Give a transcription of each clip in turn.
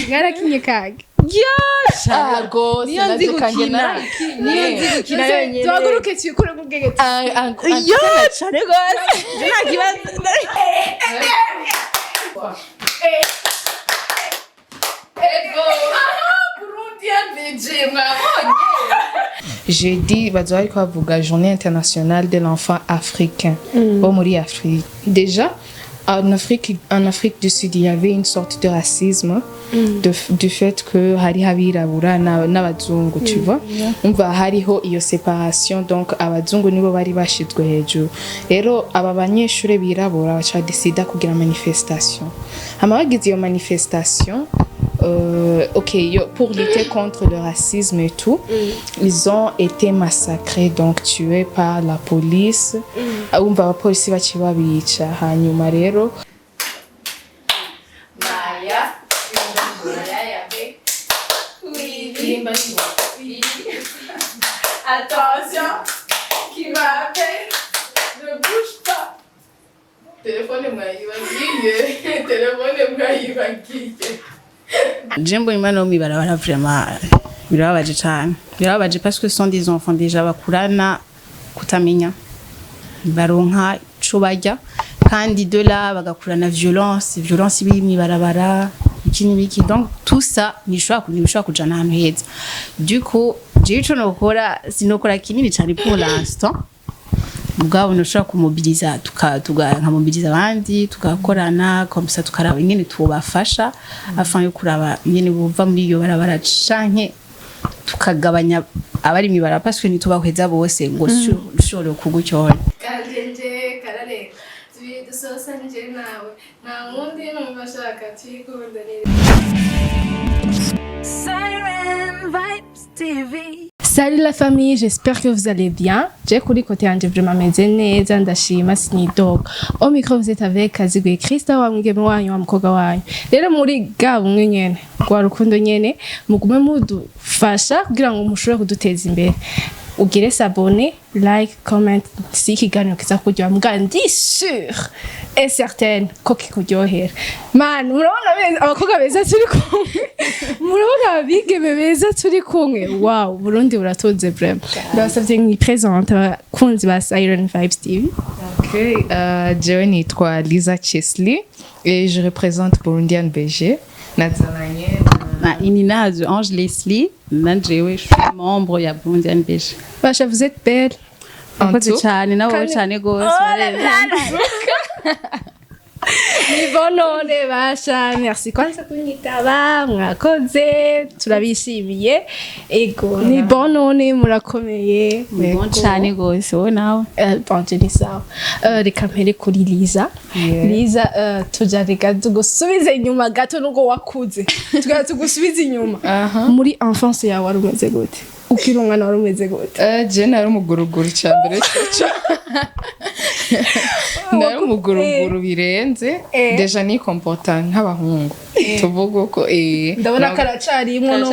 Ngarakinye kage. Yasha rwose niyo nzi gukina yonyine tuhaguruke tuyikure mu bwenge yasha rwose nta kibazo Burundian BG Jeudi bazoa ariko bavuga journée internationale de l'enfant africain au muri Afrique. Déjà en Afrique du Sud, il y avait une sorte de racisme du fait que hari habirabura n'abazungu, tu vois. On va hariho iyo séparation, donc abazungu nibo bari bashizwe hejuru. Rero aba banyeshure birabura bacha décida kugira manifestation. Hama bagize iyo manifestation pour lutter contre le racisme et tout, ils ont été massacrés, donc tués par la police. Umva abapolisi baciba bica hanyuma rero attention qui m'appelle ne bouge pas téléphone mwayibagiye Jembo imano mibarabara vraiment birababaje cyane birababaje parce que ce sont des enfants déjà bakurana kutamenya baronka ico barya kandi de là bagakurana violence biri mibarabara ikini biki donc tout ça nishobora kujana ahantu heza du coup jico nokora sinokora kinini cyane pour l'instant mugabo ntushobora kumobiliza tukamobiliza abandi tugakorana comme ça tukaraba ingene tubafasha afin yo kuraba ingene buva muri iyo barabara canke tukagabanya abari mibara parce que nitubahweza bose ngo dushobore kugucyora kanjenje karare dusosanje nawe nta wundi numvashaka twikundanire Siren Vibes TV. Salut la famille, j'espère que vous allez bien. J'ai couru côté anje vraiment meze neza ndashima sinidoga. Au micro vous êtes avec Kazigwe Christa wa mwigeme wanyu wa mkoga wanyu. Rero muri gabo umwe nyene kwa rukundo nyene mugume mudufasha kugira ngo mushobore kuduteza imbere. Ugire s'abonner, like, comment, si kiganiro kiza kujya mbwa ndi sûr et certaine ko kikujyohera. Man, murabona beza abakobwa beza turi kumwe. Murabona abigeme beza turi kumwe. Wow, Burundi buratunze vraiment. Ndabasavye ngi présente kunzi ba Siren Vibes TV. Okay, jewe nitwa Lisa Chesley et je représente Burundian BG. Nazalanye Ininazo Ange Leslie, nanjewe je suis membre ya Burundian BG. Basha, vous êtes belle. En tout cas, nawe cyane gose. Ni bonone basha, merci kwanza kunyitaba mwakoze turabishimiye ego ni bonone murakomeye bon cyane gose wo nawe bonje ni sawa reka mpere kuri Liza Liza tujareka tugusubize inyuma gato nuko wakuze tugusubize inyuma muri enfance yawe warumeze gute ukirungana warumeze gute je nari umuguruguru cyambere cyo nari umuguruguru birenze deja ni comporta nk'abahungu tuvuga uko ndabona karacari imwe no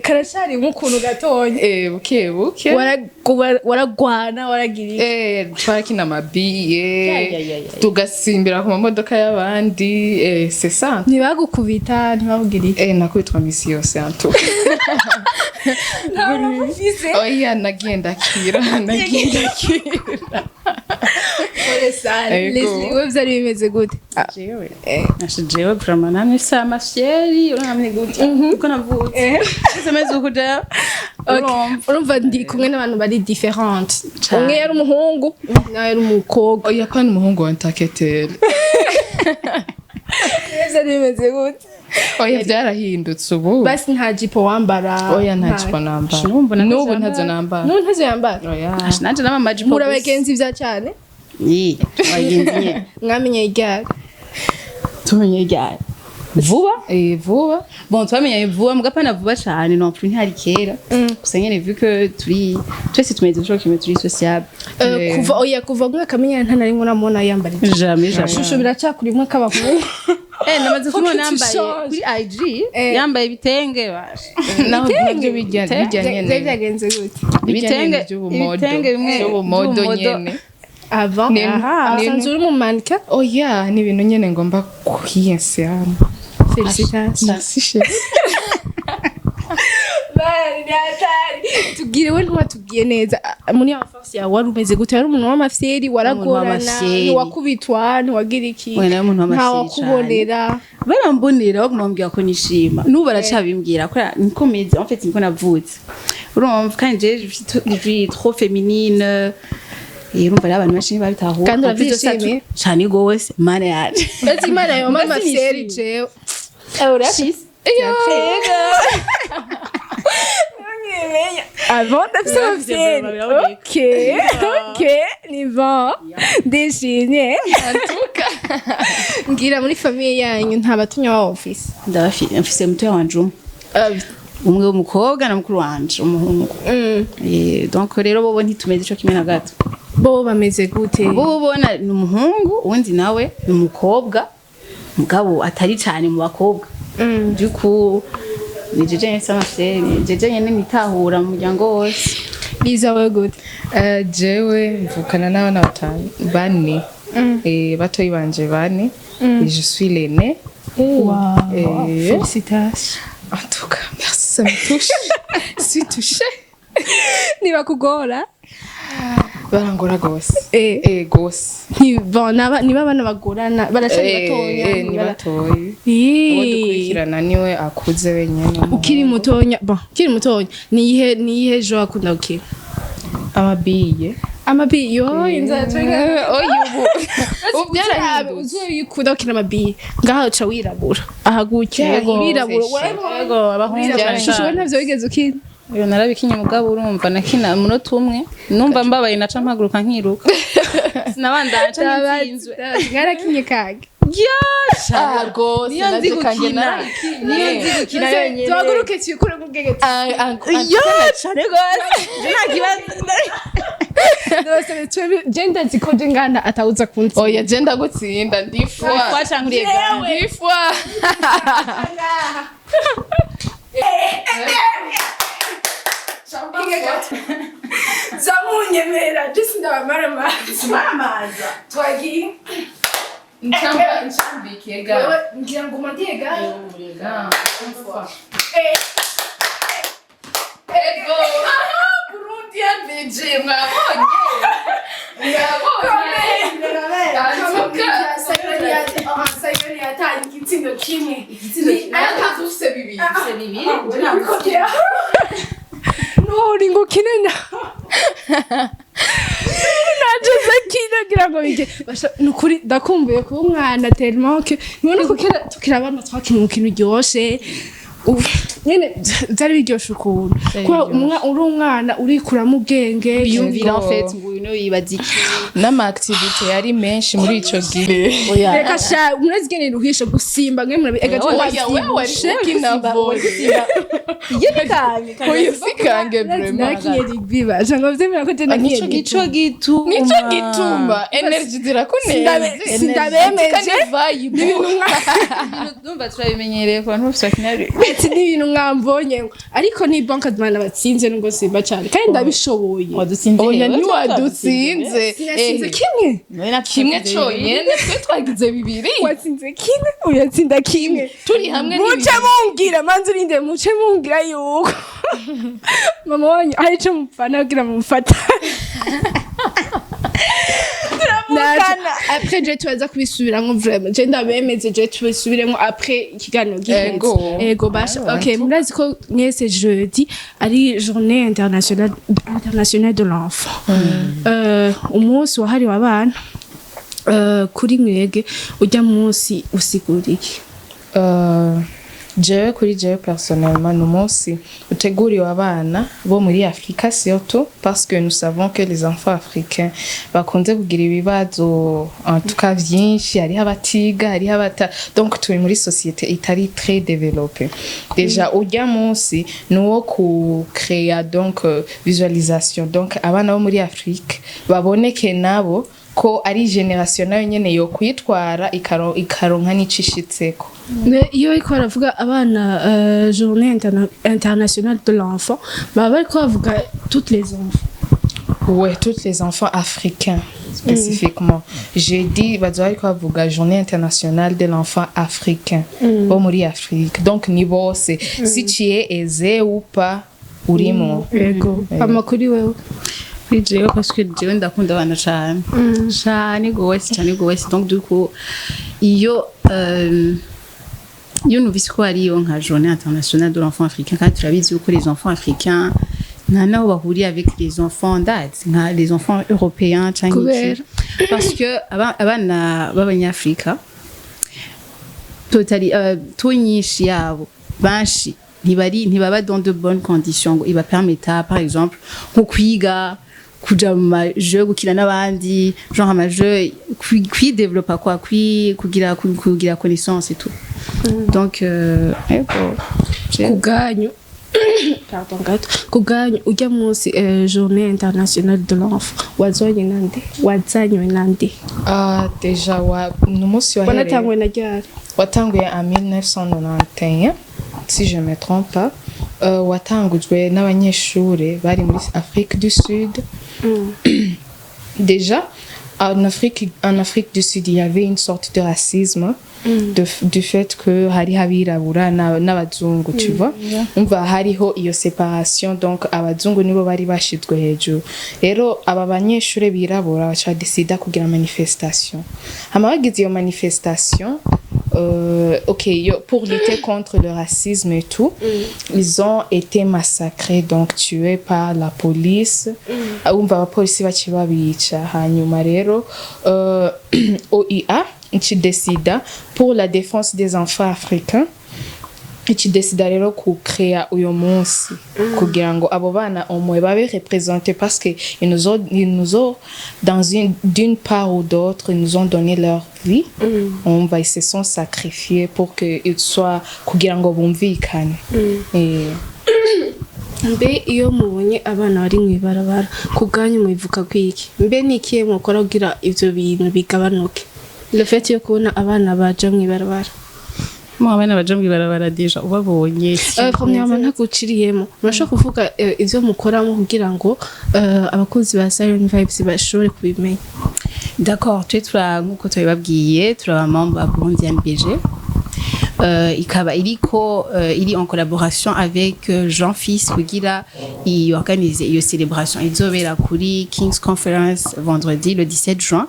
karacari nk'ukuntu gatonya buke waragwana waragiriye twarakina amabiye tugasimbira ku mamodoka y'abandi c'est ça ntibagukubita ntibabugiriye nakubitwa misi yose antu oya nagenda kira Leslie we byari bimeze gute jewe vraiment nani sama fieri uramye gute uko navutse semeze ukuja urumva ndi kumwe n'abantu bari different umwe yari umuhungu nawe yari umukobwa oya kandi umuhungu wa ntaketera byari bimeze gute oya byarahindutse ubu basi nta jipo wambara oya nta jipo nambara n'ubu ntazo nambara oya nanje n'ama jipo murabagenzi bya cyane wagenzi mwamenye igare tumenye igare vuba vuba bon twamenye vuba mugapana vuba cyane non plus ntari kera gusa nyene vu que twese tumeze cyo kimwe turi sociable kuva mwe kamenya nta nari nkora mona yambara jamais shusho biracakuri mwe kabahungu namaze kumona yambaye kuri IG yambaye ibitenge basha naho ibyo bijyanye byagenze gute ibitenge bimwe by'ubumodo nyene avant asanzwe uri mu mannequin oya ni ibintu nyene ngomba kwiyensera. félicitations Merci chérie. tubwire we ntiwatubwiye neza muri enfance yawe wari umeze gute wari umuntu w'amafyeri waragorana ntiwakubitwa ntiwagira iki ntawakubonera barambonera baguma bambwira ko nishima n'ubu baracabimbwira ko niko meze en fait niko navutse urumva kandi je suis trop féminine urumva rero abantu benshi babitaho kandi urabyishimiye cyane gose mana yaje ati imana yo mama fyeri jewe urafise avant d'absorber. Ok, ok, ni bon. Déjeuner. En tout cas. Ngira muri famille yanyu nta batunya wa office. Ndafise mutoya wanje umwe w'umukobwa na mukuru wanje umuhungu. Donc rero bobo ntitumeze ico kimwe na gato. Bo bameze gute? Bo bona ni umuhungu undi nawe ni umukobwa mugabo atari cyane mu bakobwa. Du ni jeje nyene samafyeri jeje nyene nitahura mu muryango wose. Liza we good. Jewe mvukana n'abana batanu bane batoyi banje bane et je suis l'aîné. Wow. Félicitations. En tout cas merci, ça me touche. Je suis touchée. Niba kugora barangora gose gose niba abana bagorana barashaka batonya ni batoyi uwo dukurikirana niwe akuze wenyene ukiri mutonya niyihe jo akunda ukiri amabiye yo inzatwenga ubu byarahindutse uzoyikunda ukina amabiye ngaho uca wirabura ahagukira wirabura yego abahungu ntavyo wigeze ukina Uyo narabikinye mugabo urumva nakina umunota umwe numva mbabaye naca mpaguruka nkiruka sinabandanya ca ntinzwe ngarakinye kage yasha gose niyo nzi gukina yonyene tuhaguruke tuyikure mu bwegeti cane gose nta kibazo jenda zikoje ngana atawuza kunsi oya jenda gutsinda ndifwa Zamunyemera just ndabamara maza twagi ncambike ga ngira ngo madiega ego Burundian BG mwabonye sayoni atari igitsindo kimwe akazufise bibiri nuri ngo kinena naje kinagira ngo bige nukuri ndakumbuye kuba umwana tellement que none ko tukira abana twakina umukino ryoshe nyene byari biryoshe ukuntu kuba uri umwana urikuramo ubwenge yumvira en fait ngo uno yibaziki n'ama activité yari menshi muri ico gihe reka sha umwezigene ruhisha gusimba nge muri ega usikange vraiment nakiye rigbiba jango vyemera ko tena nico gituma energy zirakuneze sindabemeje ndumva turabimenyereye ku bantu bose bakinari ati n'ibintu mwambonye ariko ni banka dmana batsinze ngo simba cyane kandi ndabishoboye oya ni wadutsinze sinatsinze kimwe cyonyene twe twagize bibiri watsinze kimwe uyatsinda kimwe turi hamwe muce mungira manzi urinde muce mungira yuko mama wanyu arico mupfana kugira mumfata après je tuaza kubisubiramwo vraiment je ndabemeze je tubisubiremo après ikiganiro giheze ego basha okay murazi ko mwese jeudi ari journée internationale de l'enfant umunsi wahariwe abana kuri mwege ujya munsi usigura iki jewe kuri jewe personnellement nous umunsi uteguriwe abana bo muri Afrika surtout parce que nous savons que les enfants africains bakunze kugira ibibazo en tout cas vyinshi hariho abatiga hariho abata donc turi muri société itari très développée déjà ujya munsi nuwo ku créer donc visualisation donc abana bo muri Afrique baboneke nabo ko ari generation nayo nyene yo kwitwara ikaronka n'icishitseko iyo iko aravuga abana journée internationale de l'enfant baba bariko bavuga toutes les enfants Ouais, tous les enfants africains spécifiquement. J'ai dit bazoa ko avuga journée internationale de l'enfant africain bo muri Afrique. Donc niveau c'est si tu es aisé ou pas urimo. Yego. Amakuri wewe. Jewe parce que jewe ndakunda abana cyane. Cyane gose donc du coup iyo numvise ko ari yo nka journée internationale de l'enfant africain quand turabizi ko les enfants africains nana bahuriye avec les enfants nka les enfants européens cyangwa parce que abana b'abanyafrika totally tonyinshi yabo banshi ntibaba dans de bonnes conditions ngo iba permettre par exemple nko kwiga kuja mu jeu gukina n'abandi genre ama jeu qui développer quoi kugira connaissance et tout donc kuganyu pardon gato kuganyu ujya munsi journée internationale de l'enfant wazanye nande déjà numunsi wanatangwe na ryari watanguye en 1991 si je me trompe pas watangujwe n'abanyeshure bari muri Afrique du Sud. Déjà en Afrique du Sud il y avait une sorte de racisme du fait que hari habirabura n'abazungu tu vois umva hariho iyo séparation donc abazungu nibo bari bashizwe hejuru rero aba banyeshure birabura bacha décida kugira manifestation hama bagize iyo manifestation pour lutter contre le racisme et tout, ils ont été massacrés, donc tués par la police. La police va tuer bicha. Hanyuma rero, OIA, qui décida pour la défense des enfants africains. Qui décida rero créer uyo munsi kugira ngo abo bana omwe babe représentés parce que ils nous ont d'une part ou d'autre ils nous ont donné leur vie ils se sont sacrifiés pour que ils soient kugira ngo bumvikane mbe iyo mubonye abana bari mwibarabara kuganyu mwivuka kwiki mbe nikiye mukora kugira ivyo bintu bigabanuke le fait yo kubona abana baje mwibarabara abana baje mwibarabara deja ubabonye premièrement ntaguciriyemo urashaka kuvuga ivyo mukoramo kugira ngo abakozi ba Siren Vibes bashobore kubimenya. D'accord, nkuko twabibabwiye turaba membre ba Burundian BG ikaba iri en collaboration avec Jean-Fils kugira i organiser iyo célébration izobera kuri King's Conference vendredi le 17 juin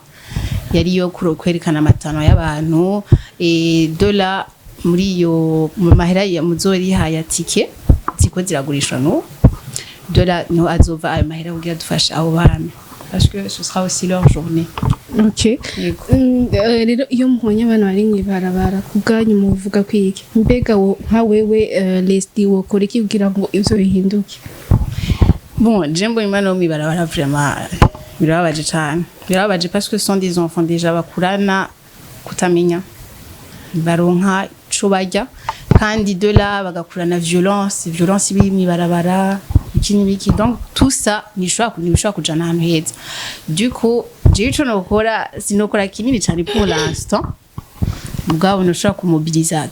yari yo kwerekana amatano y'abantu et de là muri yo mahera ya muzori haya ticket ziko ziragurishwa no de là no azova ay mahera kugira dufasha abo bana parce que ce sera aussi leur journée. OK. Rero iyo muhonye abana bari mwibarabara kuganyu muvuga kwiki mbega nka wewe Leslie wo kora iki kugira ngo ivyo bihinduke? Bon, jembo imana mwibarabara vraiment birababaje cyane. Birababaje parce que ce sont des enfants déjà bakurana kutamenya baronka ico barya kandi de là bagakurana violence biri mwibarabara biki donc tout ça nishobora kujana ahantu heza. Du coup jewe ico nokora sinokora kinini cyane pour l'instant mugabo nshobora kumobiliza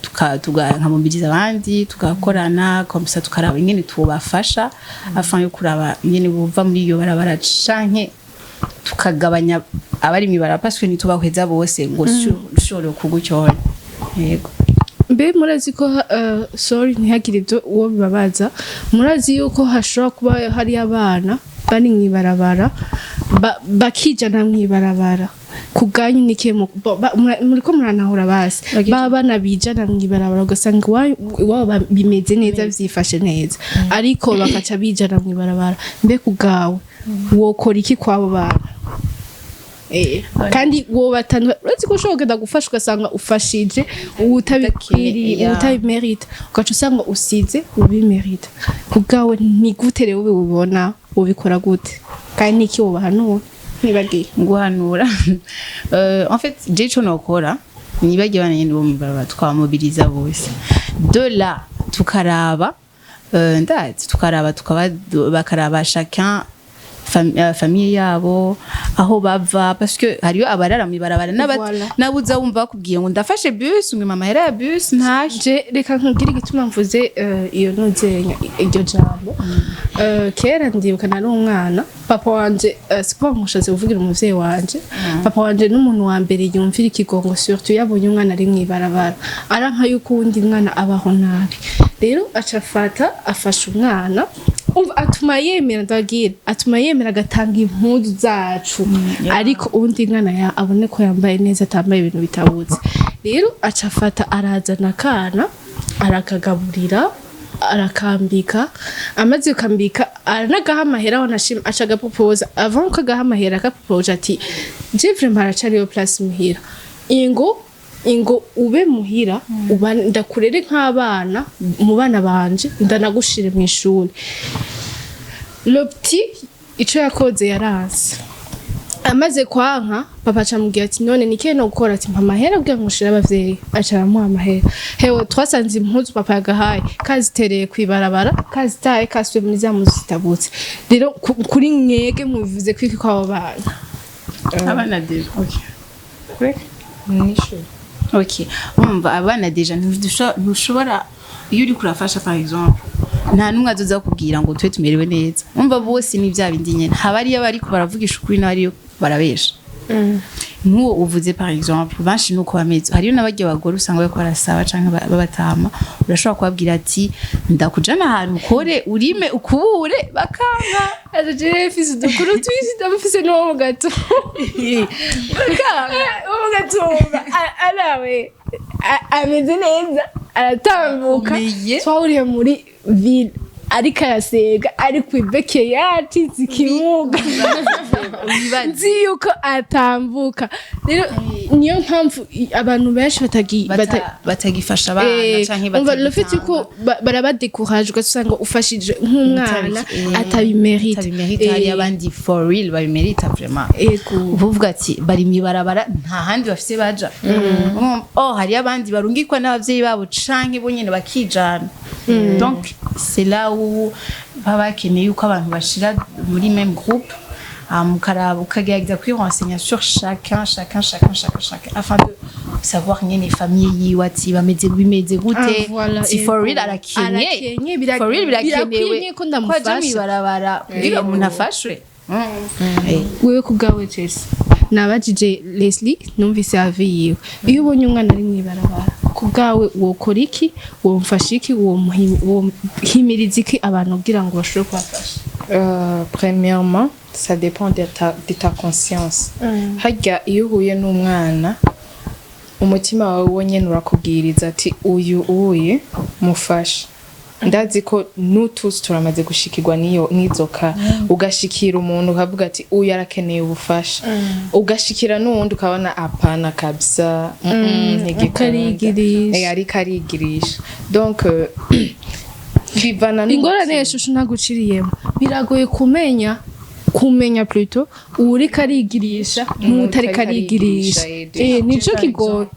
nkamobiliza abandi tugakorana comme ça tukaraba ingene tubafasha afin yo kuraba ingene buva muri iyo barabara canke tukagabanya abari mibara parce que nitubahweza bose ngo shoro kugucyora yego. Mbe murazi ko sorry ntihagire ibyo uwo bibabaza murazi yuko hashobora kuba hari abana bari mwibarabara bakijana mwibarabara kuganyu nikiye muriko muranahura basi bana bijana mwibarabara ugasanga iwabo bimeze neza vyifashe neza ariko bakaca bijana mwibarabara mbe kugawe wokora iki kwabo bana kandi wo batanu urazi ko ushobora gufasha ugasanga ufashije utabikwiriye utabimerita ugaca usanga usize ubimerita kugawe ntigute rero ubibona ubikora gute kandi niki wobahanura nibagiye guhanura en fait jecho nokora nibagiye bana nyine bo mbaraba twamobiliza bose de là tukaraba bakaraba chacun famille yabo aho bava parce que hariyo abarara mwibarabara nabuza wumva bakubwiye ngo ndafashe bus ngo mama hera ya bus ntaje reka nkubwire igituma mvuze iyo nuzenya iryo jambo kera ndibuka nari umwana papa wanje sikuba mushatse kuvugira umuvyeyi wanje papa wanje n'umuntu wa mbere yumvira ikigongo surtout yabonye umwana ari mwibarabara aranka yuko undi mwana abaho nabi rero afasha umwana atuma yemera ndagira atuma yemera agatanga impuzu zacu ariko undi mwana abone ko yambaye neza atambaye ibintu bitabutse rero acafata arazana kana arakagaburira arakambika amaze kambika aranagaha amahera wanashima acaga proposa avant ko agaha amahera akaproposa ati je vraiment aracariyo place muhira ingo ube muhira ndakurere nk'abana mu bana banje ndanagushire mu ishuri le petit ico yakoze yaranse amaze kwanka papa camubwira ati none nikiye no gukora ati mpa amahera bwa mushira abavyeyi acaramuha amahera hewe twasanze impuzu papa yagahaye kazitereye kwibarabara kazitaye kaswe muri za muzi zitabutse rero kuri mwege mubivuze kwiki kwabo bana abana deja okay ok umva abana deja ntushobora iyo uri kurafasha par exemple nta numwe azoza kubwira ngo twe tumerewe neza umva bose ni bya bindi nyene habariyo bari ko baravugisha ukuri n'abariyo barabesha nk'uwo uvuze par exemple banshi nuko bameze hariyo n'abajya bagore usanga bako barasaba canke babatama urashobora kubabwira ati ndakujana ahantu ukore urime ukubure bakanga aje fils dukuru twisi ndabafise no mu gato bakanga mu gato alawe ameze neza aratambuka twahuriye muri ville ariko arasega ari kwibeke yacize ikimuga nzi yuko atambuka rero niyo mpamvu abantu benshi batagifasha abana canke batagifasha ko barabadekuraje ugasanga ufashije nk'umwana atabimerita hari abandi for real babimerita vraiment uvuga ati bari mwibarabara nta handi bafise baja hari abandi barungikwa n'abavyeyi babo canke bo nyene bakijana donc c'est là où baba keneye yuko abantu bashira muri même groupe mukaraba ukagerageza kwirenseigner sur chacun afin de savoir nyene famille yiwe ati bimeze gute si for real arakenye for real birakenewe ko ndamufasha mwibarabara kugira umuntu afashwe wewe kubgawe Jesse nabajije Leslie numvise avi yiwe iyo ubonye umwana ari mwibarabara kubgawe wokora iki womfasha iki womuhimiriza iki abantu kugira ngo bashobore kubafasha premièrement ça dépend de ta conscience hajya iyo uhuye n'umwana umutima wawe wonyene urakubwiriza ati uyu mufasha ndazi ko nutus turamaze gushikirwa nizoka ugashikira umuntu ukavuga ati uyu arakeneye ubufasha ugashikira n'uwundi ukabona apana kabisa ntigikarigirisha ari karigirisha donc bivana ingorane yeshushu naguciriyemo biragoye kumenya plutôt uri karigirisha n'utari karigirisha nico kigoye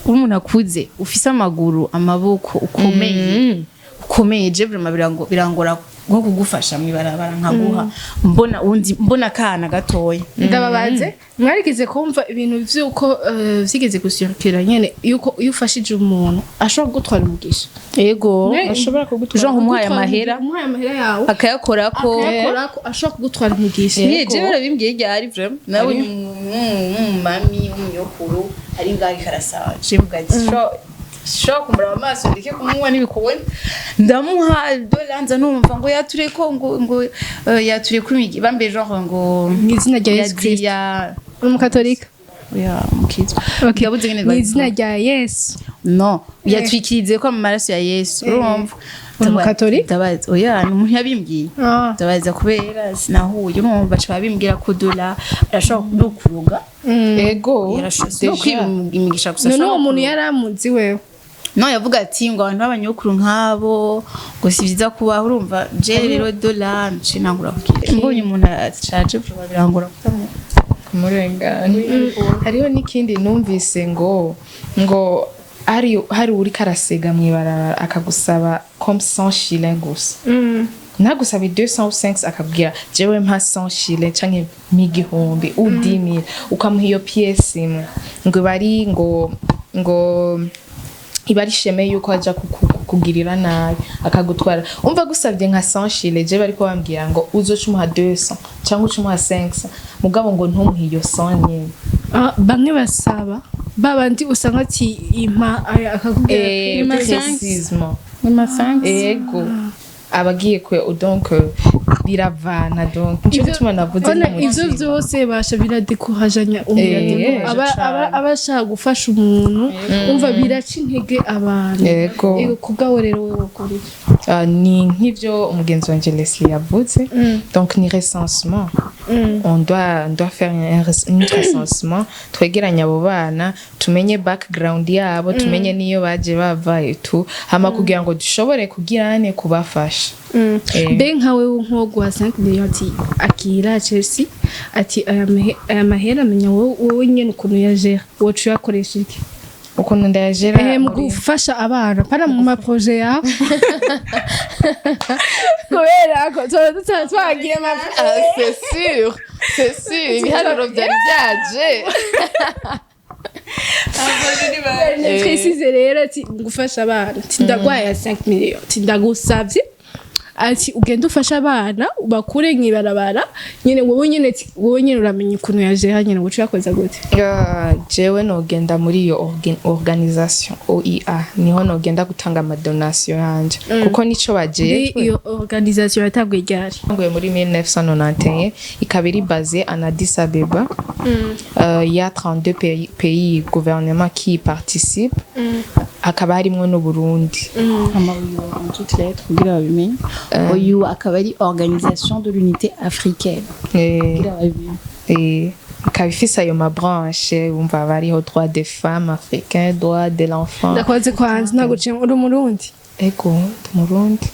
umuntu akuze ufise amaguru amaboko ukomeye je vraiment birangora nko kugufasha mwibarabara nkaguha mbona kana gatoya ndababaze mwarigize kumva ibintu vyuko vyigeze gusyukira nyene yuko iyo ufashije umuntu ashobora kugutwara umugisha yego ashobora kugutwara Jean umuhaye amahera yawe akayakorako ashobora kugutwara umugisha yego je barabimbwiye ryari vraiment nawe mami umyokuru ari ngaho karasaba je bugati shaka kumbura amaso ndike kumuwa nibikubona ndamuha dolanza numva ngo yature ko ngo yature kuri bambe genre ngo mwizina rya Yesu Kristo umukatolika ya mukizwa yabuze ngene mwizina rya Yesu no yatwikirize ko mu maraso ya Yesu urumva umukatolika tabaza oya numuntu yabimbwiye tabaza kubera sinahuye urumva baca babimbwira ko dola arashaka kuruga ego yarashaka imigisha gusa no umuntu yaramuzi wewe no yavuga ati ngo abantu babanyokuru nkabo ngo sivyiza kuba urumva je rero dola nce nangura kugira mbonye umuntu acaje birangora kumurengana hariho n'ikindi numvise ngo hari uri karasega mwibarabara akagusaba comme 100 shillings gusa nagusabe 200 ou 500 akabwira jewe mpa 100 shile canke migihumbi ou 10000 ukamuha iyo pièce imwe ngo bari ngo ibari sheme yuko aja kugirira nabi akagutwara umva gusabye nka 100 shile je bariko bambwira ngo uzocumuha 200 canke ucumuha 500 mugabo ngo ntumuhe iyo 100 nyene bamwe basaba babandi usanga ati impa akakubwira précisément ma 5 ego abagiye kwe donc biravana donc nico gituma navuze ivyo vyose basha biradekuhajanya umuntu abashaka gufasha umuntu umva biraca intege abantu ego kubwawe rero wewe ukuri ni nk'ivyo umugenzi wanje Leslie yavuze donc ni recensement on doit faire un recensement twegeranya abo bana tumenye background yabo tumenye niyo baje bava etu hama kugira ngo dushobore kugirane kubafasha be nkawe nkogwa 5 million ati akira Chelsea ati aya mahera menya wowe nyene ukuntu yajera wocu yakoresha iki ukuntu ndayajera mu gufasha abana para mu maproje yawe kubera ko twagiye c'est sûr ibiharuro byari byaje précise rero ati gufasha abana ati ndagwaye 5 million ati ndagusavye ati ugenda ufasha abana bakure nkibarabara nyene wowe nyene uramenya ukuntu yaje nyene gucu yakoza gute jewe nogenda muri iyo organisation OIA niho nogenda gutanga amadonation yanje kuko nico baje iyo organisation yatagwe ryari ngoye muri 1991 ikabiri basée en Addis Abeba il y a 32 pays gouvernements qui y participent akaba harimwo no Burundi toutes lettres kugira babimenye OU akaba ari organisation de l'unité africaine ikaba ifise ayo mabranche umva bariho droit des femmes africains droit de l'enfant ndakwaze kwanze naguciye uri Murundi ego Murundi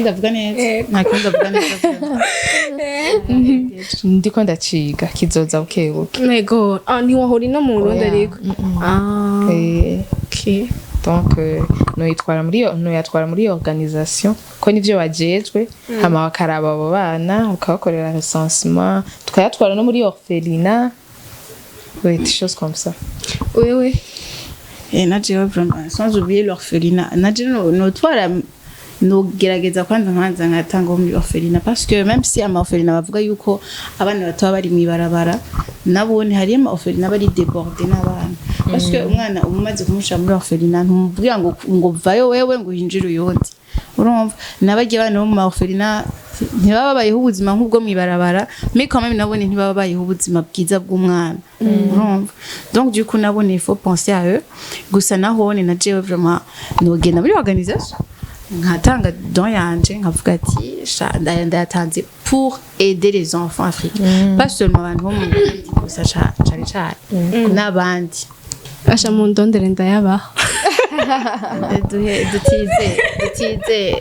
ndavuga neza ndavuga neza ndiko ndaciga kizoza bukebuke nego ni wahori no mu Burundi ariko okay donc noyitwara muri organisation ko nivyo bajejwe hama bakaraba abo bana ukabakorera recensement tukayatwara no muri orphelinat des choses comme ça oui naje vraiment sans oublier l'orphelinat naje notwara no gerageza kwanza nkanza ngatanga muri orphelinat parce que même si ama orphelinat bavuga yuko abana bato bari mwibarabara nabone hari ama orphelinat bari débordé n'abana parce que umwana umaze kumusha muri orphelinat ntumubwira ngo vayo wewe ngo hinjire uyundi urumva nabagiye bana mu orphelinat ntibaba bayiho ubuzima nk'ubwo mwibarabara mais quand même nabone ntibaba bayiho ubuzima bwiza bw'umwana urumva donc du coup nabone il faut penser à eux gusa naho na jewe vraiment nogenda muri organisation nkatanga don yanje nkavuga ati ndayatanze pour aider les enfants africains pas seulement abantu bo mu Burundi gusa cyane n'abandi asha mu ndondere ndayabaho dutize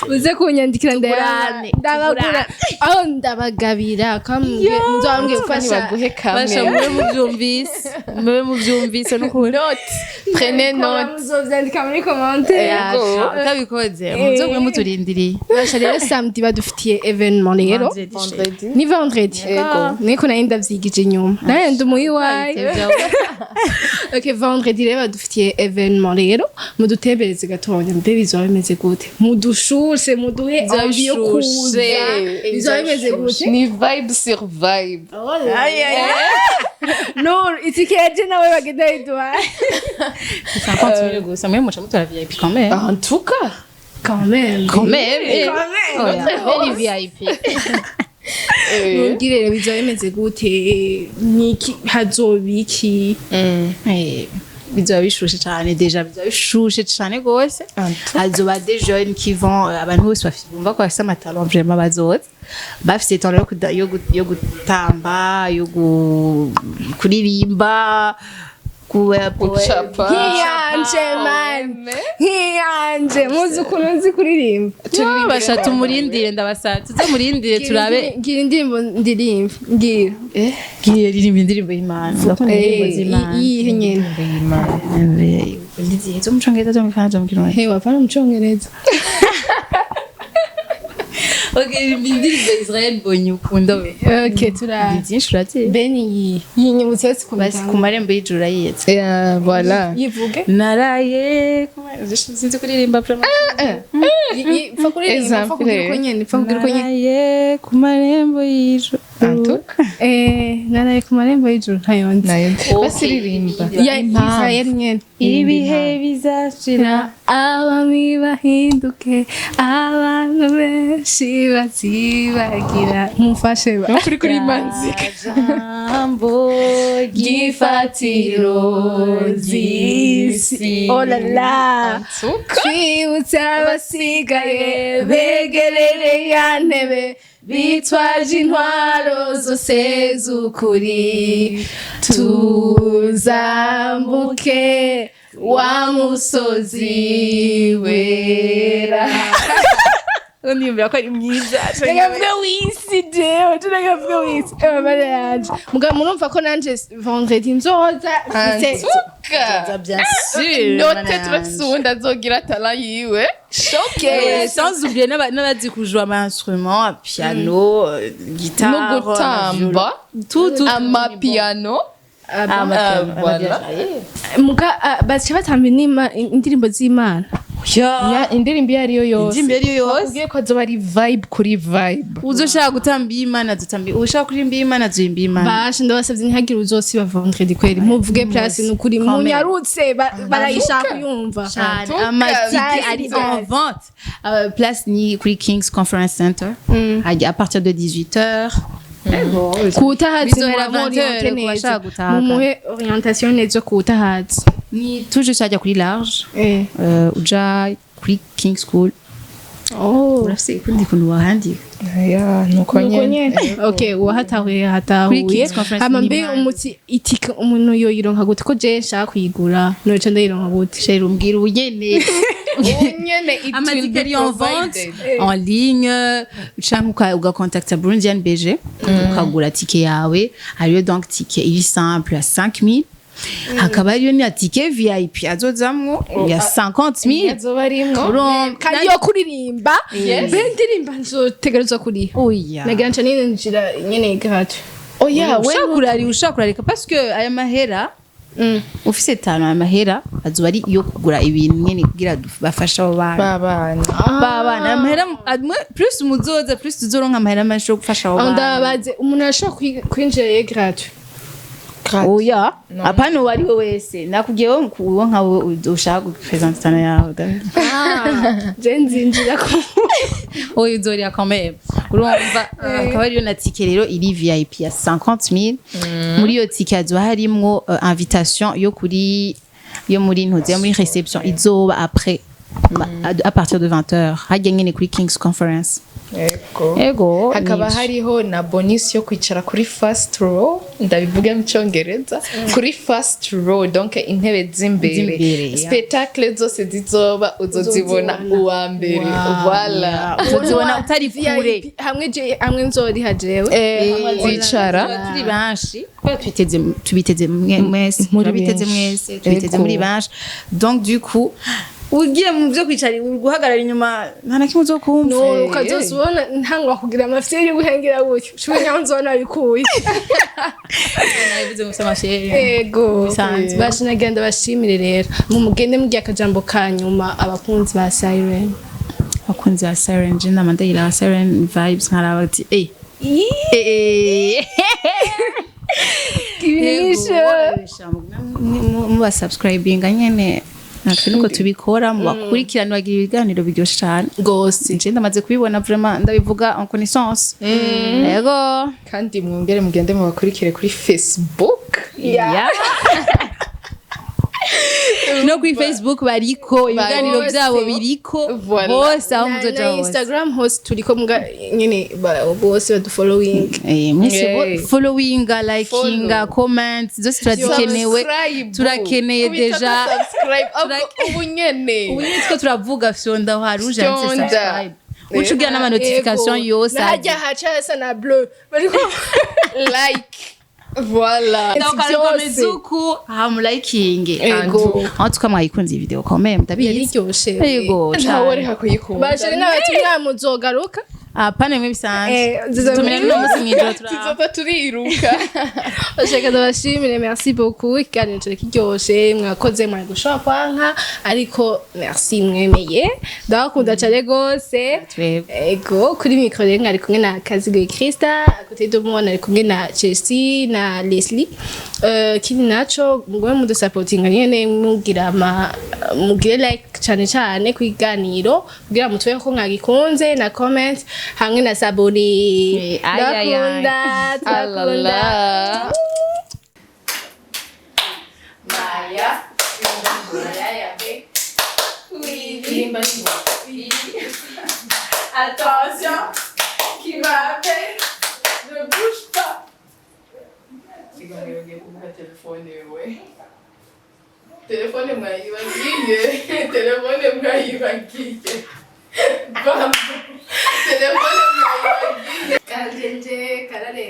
uze kunyandikira ndabagura aho ndabagabira kamwe nzambwe gufasha baguhe kamwe basha mwe muvyumvise n'ukuri note prenez note muzovyandika muri commentaire kabikoze muzogwe muturindiriye basha rero samedi badufitiye evenement rero ni vendredi niko nayo ndavyigije nyuma nayo ndumuyi wayi ok vendredi rero badufitiye evenement rero mudutebereze gatonya mbe bizoba bimeze gute mudushushe muduhe envie yo kuza bizoba bimeze gute ni vibe sur vibe no itikeje nawe bagenda idwa 50 000 gusa mwe muca mutora VIP quand même en tout cas quand même very VIP mugirere bizoba bimeze gute niki hazobiki bizoba bishushe cyane déjà bizoba bishushe cyane gose hazoba des jeunes qui vont abantu bose bumva ko bafite amatalent vraiment bazoza bafite talent yo gutamba yo kuririmba kuchapa hiyanje muzi ukuntu nzi kuririmba basha tumurindire ndabasaba tuze murindire turabe ngira indirimbo ndirimba ngira ririmba indirimbo y'Imana ndakunda indirimbo z'Imana yihe nyene ndiziye zo mucongereza zo mu Kirundi hewa pana mucongereza Okay, indirimbo Israel Bonyi ukunda we. Okay, tura. Byinshi urazi. Beni yinyibutse Basi ku marembo y'ijuru yetse. Voilà. yivuge. Naraye sinzi kuririmba prema. Fa kuririmba, fa kugira uko nyene, fa kugira uko nyene. Naraye ku marembo y'ijuru. Antuka. Naraye ku marembo y'ijuru ntayonze. Nayo. Basiririmba. Ya Israel nyene. Ibihe bizashira Abami bahinduke, abantu benshi bazibagira. Mumfashe ba. Kuri kuri manzika. jambo Gifatiro z'isi. Oh la la. Twibutse abasigaye begerere ya ntebe bitwaje intwaro zose z'ukuri tuzambuke wa musozi wera. Nimbira ko ari mwiza. Nagavuga wisi jewe, nagavuga wisi. Mama yanje. Muga murumva ko nanje vendredi nzoza mfise Bien sûr. note turasunda azogira tala yiwe Okay, sans oublier n'abazi kujua ama instrument, piano, guitare, no gutamba tout amapiano voilà. muga bacha batamba indirimbo z'Imana. Ya indirimbo iyo ariyo yose. Indirimbo iyo yose. Bakubwiye ko azoba ari vibe kuri vibe. Uzoshaka gutamba Imana dutambi. Ushaka kuririmba Imana duhimba Imana. Basha ndabasavye ntihagire uzosiba vendredi kweli. Muvuge place nukuri munyarutse barayishaka kuyumva. Amatike ari en vente. Place ni kuri King's Conference Center. À partir de 18h. Kutahazi mumuhe orientation nezo kutahazi. Ni tout juste ajya kuri large. Uja kuri King School. Urafise ikundi kuntu wahandi. Ya nuko nyene. Okay, wahatahuye hatahuye. Amambe umuti itika umuntu yoyironka gute ko je nshaka kuyigura. Noce ndayironka gute. Sheri umbwira unyene. Amatike ari en vente en ligne. Ucanka ugacontacta Burundian BG. Ukagura tike yawe. Hariyo donc tike iri simple à 5000. Hakaba hariyo ni tike VIP azozamwo ya 50000 azobarimwo kandi yo kuririmba bendirimba nzotegerezwa kuri oya nagira nca ninjira nyene gratuit. Oya ushaka kurarika parce que aya mahera ufise tano aya mahera azoba ari yo kugura ibintu nyene kugira bafasha abo bana amahera plus muzoza plus tuzoronka amahera menshi yo gufasha abo bana. Ndabaze umuntu ashaka kwinjira gratuit. Oya apana wari wese nakubwiye wo nkawe ushaka gupresentana yawe je nzinjira ko oya uzoriya quand même urumva akaba ariyo na tike rero iri VIP ya 50000 muri iyo tike azoba harimwo invitation yo muri ntuze muri reception izoba après à partir de 20h hajya nyene kuri King's Conference. Ego hakaba hariho na bonus yo kwicara kuri first row ndabivuga mu cyongereza kuri first row donc intebe z'imbere spectacle zose zizoba uzozibona uwa mbere voilà uzozibona utari kure hamwe nzori hajewe zicara turi banshi tubiteze mwese tubiteze muri banshi donc du coup ugiye mu byo kwicara guhagarara inyuma nta nakimwe zo kumva no ukazosubona ntangwa kugira amafite yo guhengera gutyo shwe nyanzona bikuye nabivuze ngo sama sheri ego bashinagenda bashimire rero mu mugende mugiye akajambo kanyuma abakunzi ba Siren je ndamandayira Siren vibes nkarabati mu subscribing nyene natwe nuko tubikora mu bakurikirana bagira ibiganiro biryoshye cyane gose nje ndamaze kubibona vraiment ndabivuga en connaissance yego kandi mwongere mugende mu bakurikire kuri Facebook no kuri Facebook bariko ibiganiro byabo biriko bose aho muzoja hose Instagram hose turiko mga nyene bose badu following mwese following liking comments zose turakeneye deja ubu nyene two turavuga fyonda haruje subscribe ucugira n'ama notification yose hajya hacha sa na bleu bariko like voilà Mezuku liking en tout cas mwayikunze video quand même ndabizi yego ntawe reka kuyikunda baje n'abati mwamuzogaruka Apana mwe bisanzwe. Zizoba Tumira no musi mwijoro tuzoba turiruka. Oshaka ndabashimire, merci beaucoup. Ikiganiro cyari kiryoshe, mwakoze mwari gushobora kwanka ariko merci mwemeye. Ndakunda cyane gose. Ego kuri micro rero ngari kumwe na Kazigoye Krista, côté de moi nari kumwe na Chelsea na Leslie. Kindi naco mugwe mu supportinga nyene mugire like cyane kwiganiro kugira mutwe ko mwagikunze na comment hamwe na sabuni. Ndakunda. Maya, oui. Attention, qui m'appelle, ne bouge pas. C'est comme le téléphone, ouais. Téléphone mwayibagiye. Téléphone mwayibagiye. Bam. Téléphone mwayibagiye. Kajenje karare.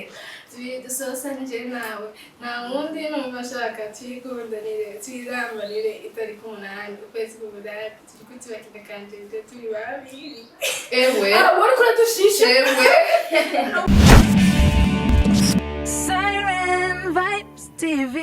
Dusosanje nawe nta wundi numva ashaka twikundanire twirambanire itariki 8 ukwezi k'umunani turi kutubakira kanjenje turi babiri. Ewe wari kuradushisha. Ewe Siren Vibes TV.